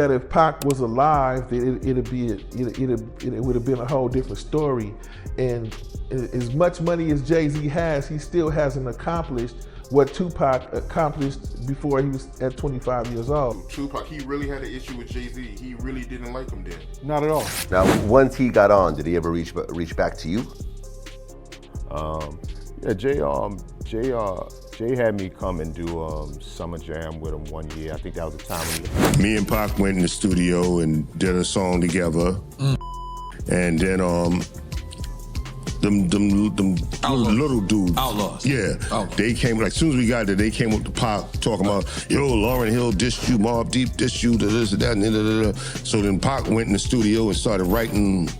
That if Pac was alive, it would have been a whole different story. And as much money as Jay-Z has, he still hasn't accomplished what Tupac accomplished before he was at 25 years old. Tupac, he really had an issue with Jay-Z. He really didn't like him then. Not at all. Now, once he got on, did he ever reach back to you? Yeah, Jay had me come and do Summer Jam with him one year. I think that was the time when Me and Pac went in the studio and did a song together. And then them little dudes. Outlaws. Yeah. They came, like, as soon as we got there, they came up to Pac talking about, yo, Lauryn Hill dissed you, Mobb Deep dissed you, this and that, and da. So then Pac went in the studio and started writing.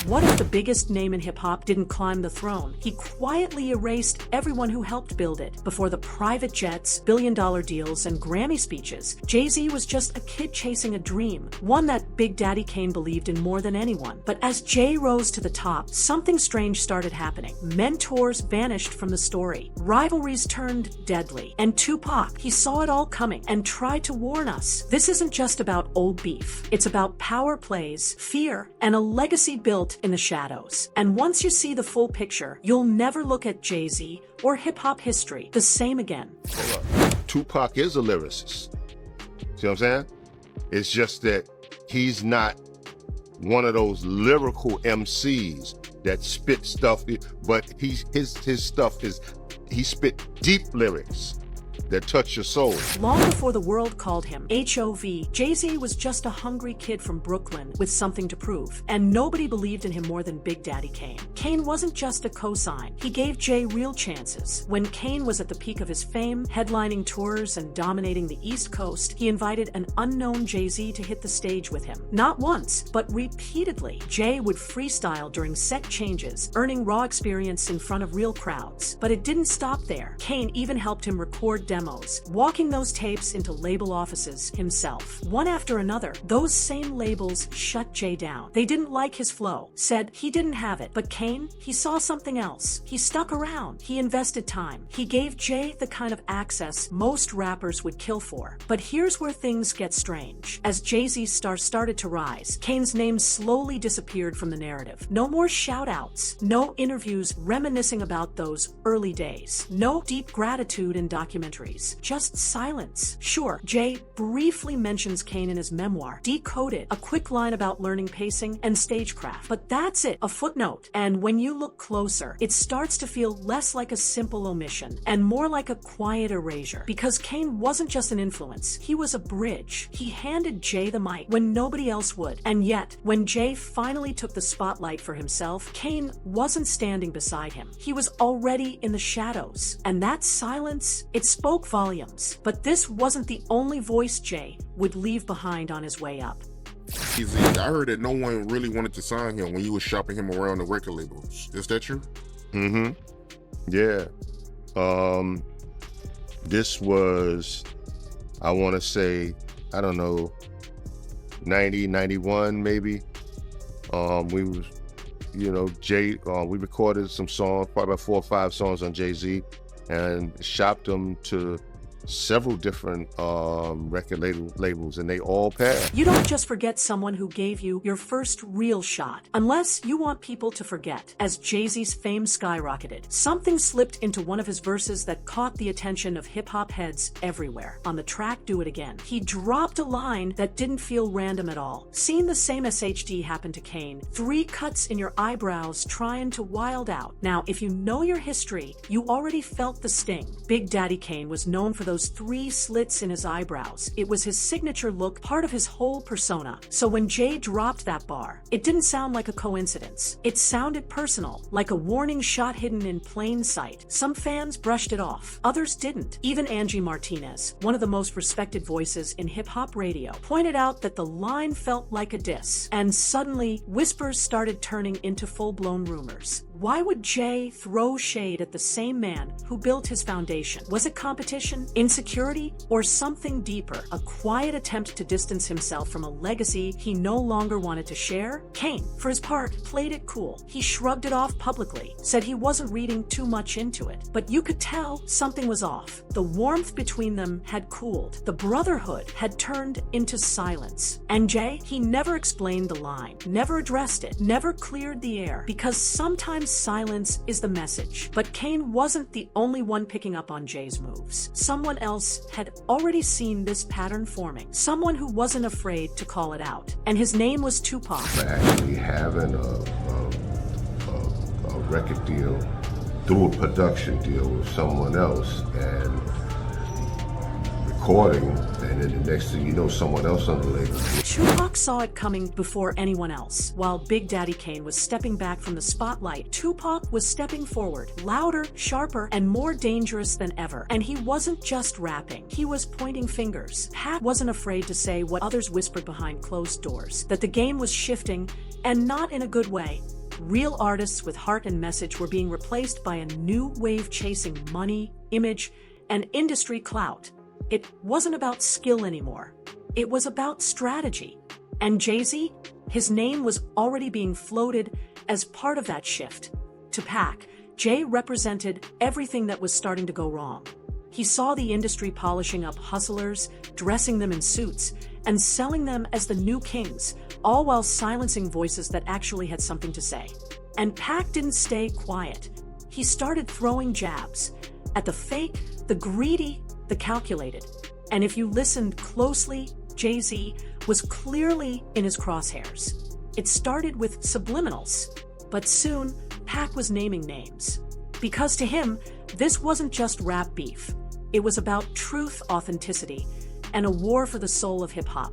What if the biggest name in hip-hop didn't climb the throne? He quietly erased everyone who helped build it. Before the private jets, billion-dollar deals, and Grammy speeches, Jay-Z was just a kid chasing a dream, one that Big Daddy Kane believed in more than anyone. But as Jay rose to the top, something strange started happening. Mentors vanished from the story. Rivalries turned deadly. And Tupac, he saw it all coming and tried to warn us. This isn't just about old beef. It's about power plays, fear, and a legacy built in the shadows. And once you see the full picture, you'll never look at Jay-Z or hip-hop history the same again. Tupac is a lyricist. See what I'm saying? It's just that he's not one of those lyrical MCs that spit stuff, but his stuff is, he spit deep lyrics that touch your soul. Long before the world called him H.O.V., Jay-Z was just a hungry kid from Brooklyn with something to prove. And nobody believed in him more than Big Daddy Kane. Kane wasn't just a cosign. He gave Jay real chances. When Kane was at the peak of his fame, headlining tours and dominating the East Coast, he invited an unknown Jay-Z to hit the stage with him. Not once, but repeatedly. Jay would freestyle during set changes, earning raw experience in front of real crowds. But it didn't stop there. Kane even helped him record demos, walking those tapes into label offices himself. One after another, those same labels shut Jay down. They didn't like his flow, said he didn't have it. But Kane, he saw something else. He stuck around. He invested time. He gave Jay the kind of access most rappers would kill for. But here's where things get strange. As Jay-Z's star started to rise, Kane's name slowly disappeared from the narrative. No more shout-outs, no interviews reminiscing about those early days, no deep gratitude in documentaries. Just silence. Sure, Jay briefly mentions Kane in his memoir, Decoded, a quick line about learning pacing and stagecraft. But that's it, a footnote. And when you look closer, it starts to feel less like a simple omission and more like a quiet erasure. Because Kane wasn't just an influence, he was a bridge. He handed Jay the mic when nobody else would. And yet, when Jay finally took the spotlight for himself, Kane wasn't standing beside him. He was already in the shadows. And that silence, it spoke volumes. But this wasn't the only voice Jay would leave behind on his way up. I heard that no one really wanted to sign him when you were shopping him around the record labels. Is that true? Yeah. This was, I want to say, I don't know, 90, 91 maybe. We was, Jay, we recorded some songs, probably about 4 or 5 songs on Jay-Z, and shopped them to several different record labels, and they all passed. You don't just forget someone who gave you your first real shot, unless you want people to forget. As Jay-Z's fame skyrocketed, something slipped into one of his verses that caught the attention of hip-hop heads everywhere. On the track Do It Again, he dropped a line that didn't feel random at all. Seen the same SHD happen to Kane. 3 cuts in your eyebrows trying to wild out. Now, if you know your history, you already felt the sting. Big Daddy Kane was known for those 3 slits in his eyebrows. It was his signature look, part of his whole persona. So when Jay dropped that bar, it didn't sound like a coincidence. It sounded personal, like a warning shot hidden in plain sight. Some fans brushed it off, others didn't. Even Angie Martinez, one of the most respected voices in hip-hop radio, pointed out that the line felt like a diss. And suddenly, whispers started turning into full-blown rumors. why would Jay throw shade at the same man who built his foundation? Was it competition, insecurity, or something deeper? A quiet attempt to distance himself from a legacy he no longer wanted to share? Kane, for his part, played it cool. He shrugged it off publicly, said he wasn't reading too much into it. But you could tell something was off. The warmth between them had cooled. The brotherhood had turned into silence. And Jay, he never explained the line, never addressed it, never cleared the air, because sometimes silence is the message. But Kane wasn't the only one picking up on Jay's moves. Someone else had already seen this pattern forming, someone who wasn't afraid to call it out. And his name was Tupac. Actually having a record deal through a production deal with someone else and recording, and then the next thing you know, someone else on the label. Tupac saw it coming before anyone else. While Big Daddy Kane was stepping back from the spotlight, Tupac was stepping forward, louder, sharper, and more dangerous than ever. And he wasn't just rapping, he was pointing fingers. Pac wasn't afraid to say what others whispered behind closed doors, that the game was shifting, and not in a good way. Real artists with heart and message were being replaced by a new wave chasing money, image, and industry clout. It wasn't about skill anymore. It was about strategy. And Jay-Z, his name was already being floated as part of that shift. To Pac, Jay represented everything that was starting to go wrong. He saw the industry polishing up hustlers, dressing them in suits, and selling them as the new kings, all while silencing voices that actually had something to say. And Pac didn't stay quiet. He started throwing jabs at the fake, the greedy, the calculated. And if you listened closely, Jay-Z was clearly in his crosshairs. It started with subliminals, but soon Pac was naming names. Because to him, this wasn't just rap beef. It was about truth, authenticity, and a war for the soul of hip-hop.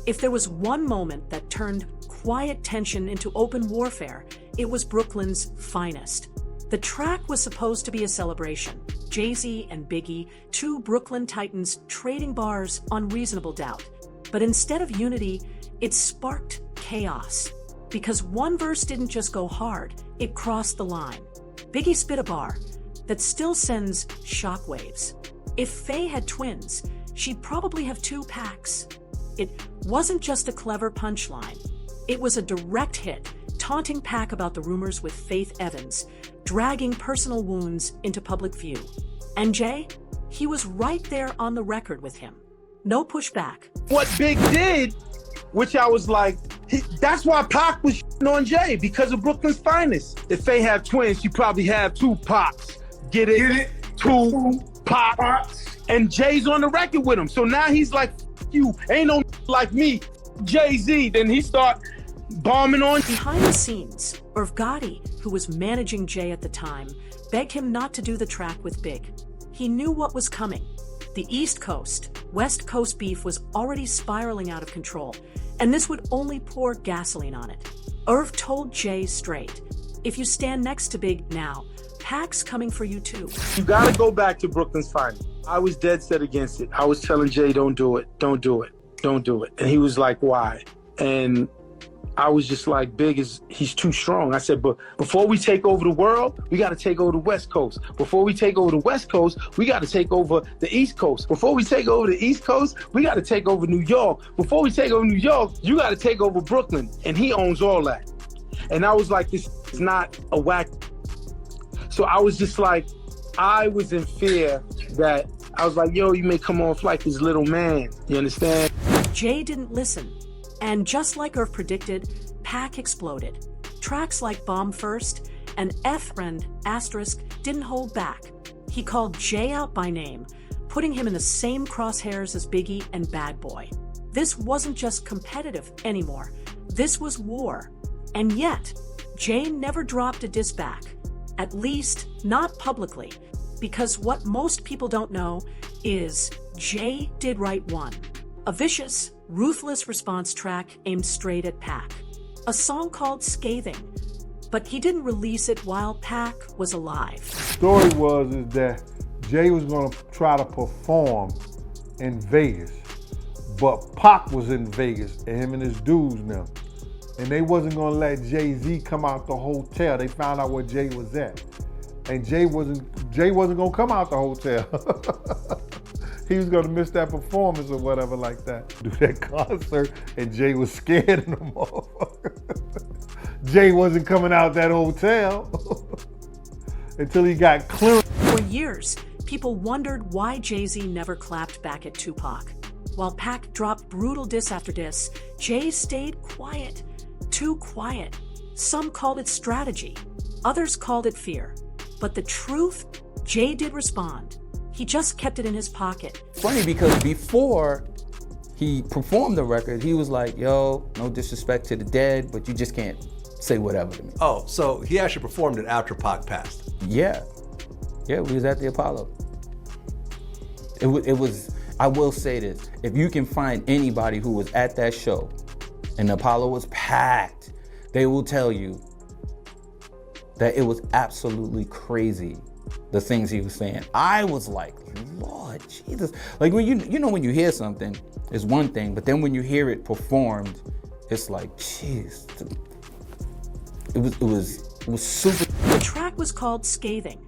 If there was one moment that turned quiet tension into open warfare, it was Brooklyn's finest. The track was supposed to be a celebration. Jay-Z and Biggie, two Brooklyn titans trading bars on Reasonable Doubt. But instead of unity, it sparked chaos. Because one verse didn't just go hard, it crossed the line. Biggie spit a bar that still sends shockwaves. If Faye had twins, she'd probably have two Pacs. It wasn't just a clever punchline. It was a direct hit, taunting Pac about the rumors with Faith Evans, dragging personal wounds into public view. And Jay, he was right there on the record with him. No pushback. What Big did, which I was like, that's why Pac was on Jay, because of Brooklyn's finest. If Faye have twins, she probably have two Pacs. Get it? Two Pacs. And Jay's on the record with him. So now he's like, you, ain't no like me, Jay-Z. Then he start bombing on. Behind the scenes, Irv Gotti, who was managing Jay at the time, begged him not to do the track with Big. He knew what was coming. The East Coast, West Coast beef was already spiraling out of control, and this would only pour gasoline on it. Irv told Jay straight, if you stand next to Big now, Pac's coming for you too. You gotta go back to Brooklyn's finest. I was dead set against it. I was telling Jay, don't do it, don't do it, don't do it. And he was like, why? And I was just like, Big he's too strong. I said, but before we take over the world, we got to take over the West Coast. Before we take over the West Coast, we got to take over the East Coast. Before we take over the East Coast, we got to take over New York. Before we take over New York, you got to take over Brooklyn. And he owns all that. And I was like, this is not a whack. So I was just like, I was in fear that I was like, yo, you may come off like this little man. You understand? Jay didn't listen. And just like Irv predicted, Pac exploded. Tracks like Bomb First and F-Friend Asterisk didn't hold back. He called Jay out by name, putting him in the same crosshairs as Biggie and Bad Boy. This wasn't just competitive anymore. This was war. And yet, Jay never dropped a diss back. At least, not publicly. Because what most people don't know is Jay did write one. A vicious, ruthless response track aimed straight at Pac. A song called Scathing. But he didn't release it while Pac was alive. The story is that Jay was going to try to perform in Vegas. But Pac was in Vegas, and him and his dudes now. and they wasn't gonna let Jay-Z come out the hotel. They found out where Jay was at. And Jay wasn't gonna come out the hotel. He was gonna miss that performance or whatever like that. Do that concert, and Jay was scared of the motherfucker. Jay wasn't coming out that hotel until he got clear. For years, people wondered why Jay-Z never clapped back at Tupac. While Pac dropped brutal diss after diss, Jay stayed quiet. Too quiet. Some called it strategy. Others called it fear. But the truth, Jay did respond. He just kept it in his pocket. Funny because before he performed the record, he was like, yo, no disrespect to the dead, but you just can't say whatever to me. Oh, so he actually performed it after Pac passed? Yeah. Yeah, we was at the Apollo. It was, I will say this, if you can find anybody who was at that show and the Apollo was packed, they will tell you that it was absolutely crazy, the things he was saying. I was like, Lord Jesus. Like when you know when you hear something, it's one thing, but then when you hear it performed, it's like, jeez. It was super. The track was called Scathing,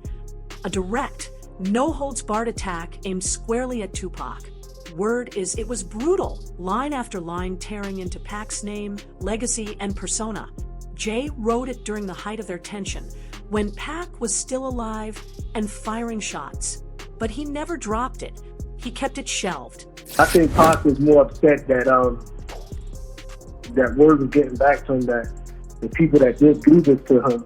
a direct, no-holds-barred attack aimed squarely at Tupac. Word is it was brutal, line after line tearing into Pac's name, legacy, and persona. Jay wrote it during the height of their tension, when Pac was still alive and firing shots. But he never dropped it. He kept it shelved. I think Pac was more upset that that word was getting back to him, that the people that did do this to him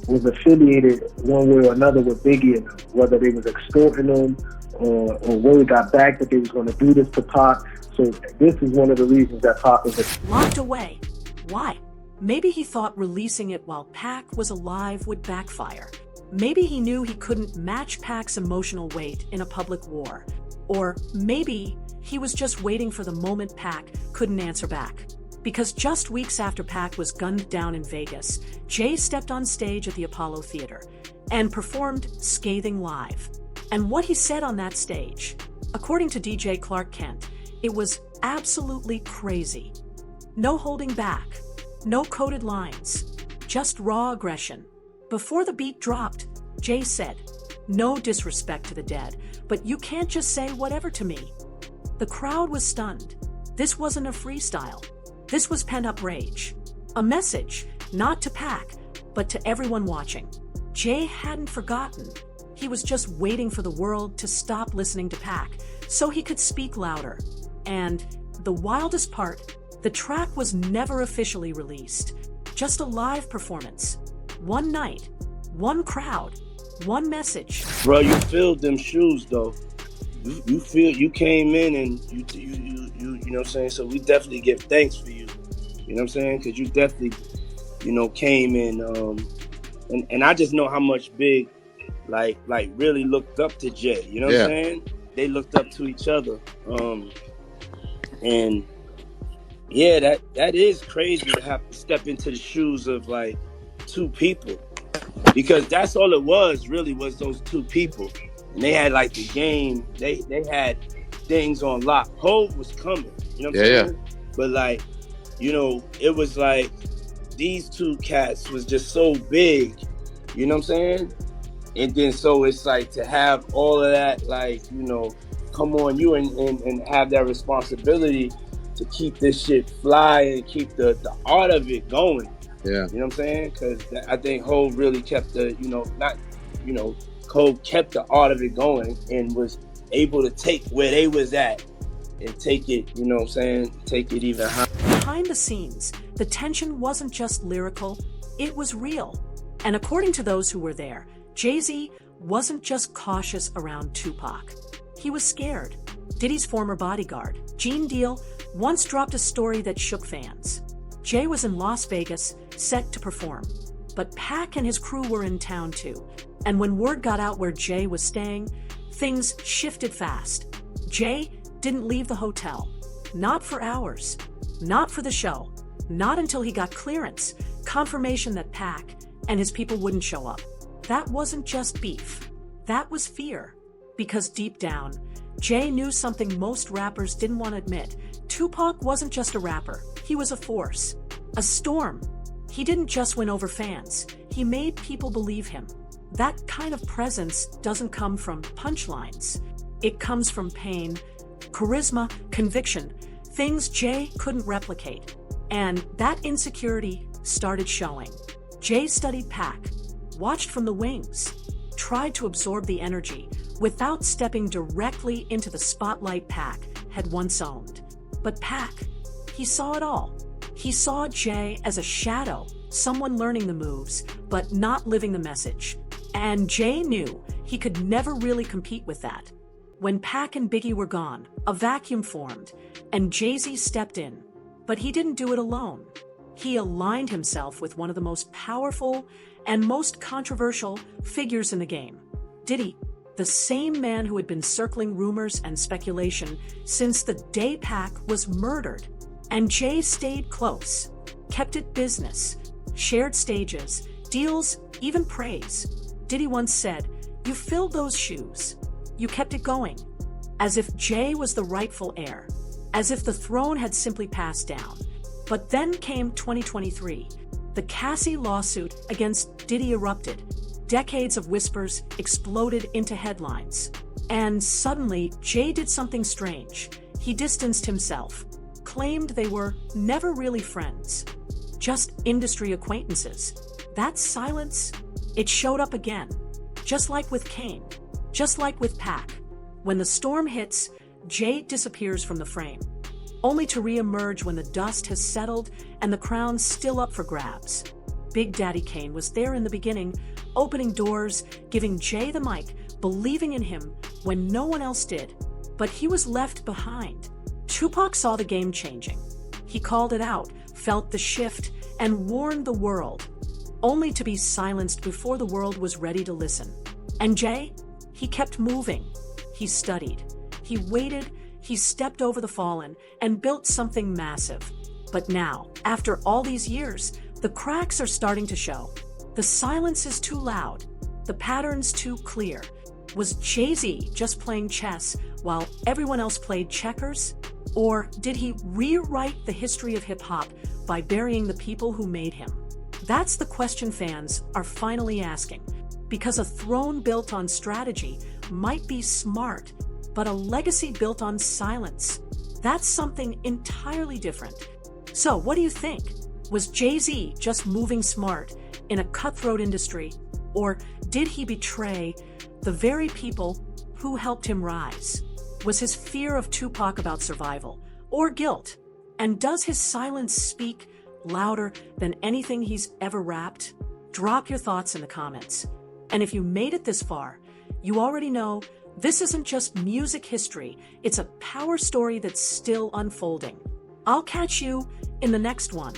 was affiliated one way or another with Biggie and him, whether they was extorting him or word got back that they was going to do this to Pac. So this is one of the reasons that Pac was locked away. Why? Maybe he thought releasing it while Pac was alive would backfire. Maybe he knew he couldn't match Pac's emotional weight in a public war. Or maybe he was just waiting for the moment Pac couldn't answer back. Because just weeks after Pac was gunned down in Vegas, Jay stepped on stage at the Apollo Theater and performed Scathing live. And what he said on that stage, according to DJ Clark Kent, it was absolutely crazy. No holding back, no coded lines, just raw aggression. Before the beat dropped, Jay said, "No disrespect to the dead, but you can't just say whatever to me." The crowd was stunned. This wasn't a freestyle. This was pent-up rage. A message, not to Pac, but to everyone watching. Jay hadn't forgotten. He was just waiting for the world to stop listening to Pac so he could speak louder. And the wildest part, the track was never officially released. Just a live performance. One night, one crowd, one message. Bro, you filled them shoes though. You feel you came in and you know what I'm saying? So we definitely give thanks for you. You know what I'm saying? Because you definitely, came in and I just know how much Big like really looked up to Jay. You know what I'm saying? They looked up to each other. And yeah, that is crazy to have to step into the shoes of like two people. Because that's all it was those two people. And they had like the game, they had things on lock. Hov was coming, you know what I'm saying? But like, it was like these two cats was just so big, you know what I'm saying? And then so it's like to have all of that, like, come on you and have that responsibility to keep this shit fly and keep the art of it going. Yeah. You know what I'm saying? Because I think Hov really kept the, Hov kept the art of it going and was able to take where they was at and take it, take it even higher. Behind the scenes, the tension wasn't just lyrical, it was real. And according to those who were there, Jay-Z wasn't just cautious around Tupac. He was scared. Diddy's former bodyguard, Gene Deal, once dropped a story that shook fans. Jay was in Las Vegas, set to perform. But Pac and his crew were in town too. And when word got out where Jay was staying, things shifted fast. Jay didn't leave the hotel. Not for hours. Not for the show. Not until he got clearance, confirmation that Pac and his people wouldn't show up. That wasn't just beef. That was fear. Because deep down, Jay knew something most rappers didn't want to admit. Tupac wasn't just a rapper. He was a force. A storm. He didn't just win over fans, he made people believe him. That kind of presence doesn't come from punchlines. It comes from pain, charisma, conviction, things Jay couldn't replicate. And that insecurity started showing. Jay studied Pac, watched from the wings, tried to absorb the energy without stepping directly into the spotlight Pac had once owned. But Pac, he saw it all. He saw Jay as a shadow, someone learning the moves, but not living the message. And Jay knew he could never really compete with that. When Pac and Biggie were gone, a vacuum formed, and Jay-Z stepped in. But he didn't do it alone. He aligned himself with one of the most powerful and most controversial figures in the game. Diddy, the same man who had been circling rumors and speculation since the day Pac was murdered. And Jay stayed close, kept it business, shared stages, deals, even praise. Diddy once said, "You filled those shoes. You kept it going." As if Jay was the rightful heir, as if the throne had simply passed down. But then came 2023. The Cassie lawsuit against Diddy erupted. Decades of whispers exploded into headlines. And suddenly, Jay did something strange. He distanced himself, claimed they were never really friends, just industry acquaintances. That silence, it showed up again, just like with Kane, just like with Pac. When the storm hits, Jay disappears from the frame, only to re-emerge when the dust has settled and the crown's still up for grabs. Big Daddy Kane was there in the beginning, opening doors, giving Jay the mic, believing in him when no one else did. But he was left behind. Tupac saw the game changing. He called it out, felt the shift, and warned the world, only to be silenced before the world was ready to listen. And Jay, he kept moving. He studied. He waited. He stepped over the fallen and built something massive. But now, after all these years, the cracks are starting to show. The silence is too loud. The pattern's too clear. Was Jay-Z just playing chess while everyone else played checkers? Or did he rewrite the history of hip-hop by burying the people who made him? That's the question fans are finally asking. Because a throne built on strategy might be smart, but a legacy built on silence, that's something entirely different. So what do you think? Was Jay-Z just moving smart in a cutthroat industry? Or did he betray the very people who helped him rise? Was his fear of Tupac about survival or guilt? And does his silence speak louder than anything he's ever rapped? Drop your thoughts in the comments. And if you made it this far, you already know this isn't just music history, it's a power story that's still unfolding. I'll catch you in the next one.